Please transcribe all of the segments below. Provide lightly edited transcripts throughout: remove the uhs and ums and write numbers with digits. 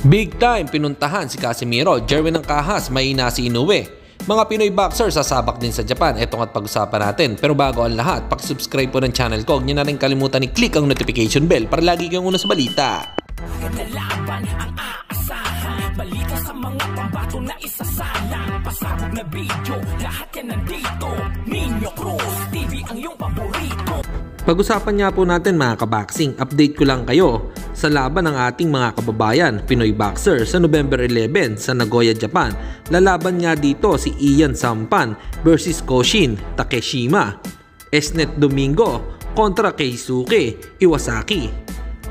Big time pinuntahan si Casimiro, Jerwin Angkahas, mahina si Inoue. Mga Pinoy boxer sasabak din sa Japan, etong at pag-usapan natin. Pero bago ang lahat, pakisubscribe po ng channel ko. Huwag niyo na rin kalimutan i-click ang notification bell para lagi kayong una sa balita. Laban ang aasahan, balita sa mga pambato na isasalang, pasabog na video, lahat yan nandito. Nino Cruz TV ang iyong paborito. Pag-usapan nga po natin mga kaboxing, update ko lang kayo sa laban ng ating mga kababayan, Pinoy boxer sa November 11 sa Nagoya, Japan. Lalaban nga dito si Ian Sampan versus Koshin Takeshima, Esnet Domingo kontra Keisuke Iwasaki,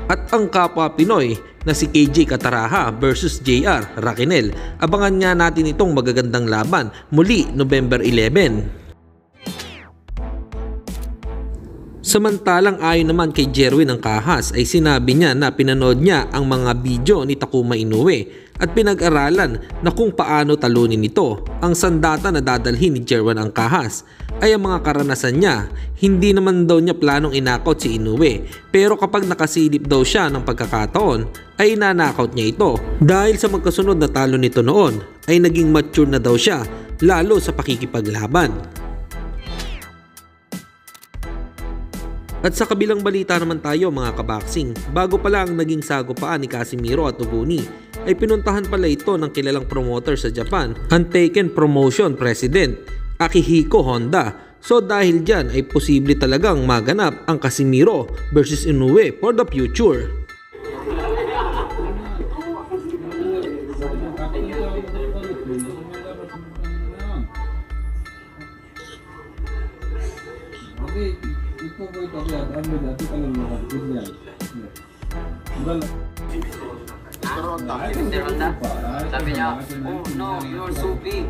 at ang kapwa Pinoy na si KJ Kataraha versus JR Raquenel. Abangan nga natin itong magagandang laban muli November 11. Samantalang ayon naman kay Jerwin Angkahas ay sinabi niya na pinanood niya ang mga video ni Takuma Inoue at pinag-aralan na kung paano talunin ito. Ang sandata na dadalhin ni Jerwin Angkahas ay ang mga karanasan niya. Hindi naman daw niya planong inakot si Inoue, pero kapag nakasilip daw siya ng pagkakataon ay nanakaut niya ito. Dahil sa magkasunod na talo nito noon ay naging mature na daw siya lalo sa pakikipaglaban. At sa kabilang balita naman tayo mga kaboxing, bago pala ang naging sagupaan ni Casimiro at Oguni ay pinuntahan pala ito ng kilalang promoter sa Japan, ang Taken Promotion President Akihiko Honda. So dahil dyan ay posible talagang maganap ang Casimiro versus Inoue for the future. Sabi niya, oh no, you're so big.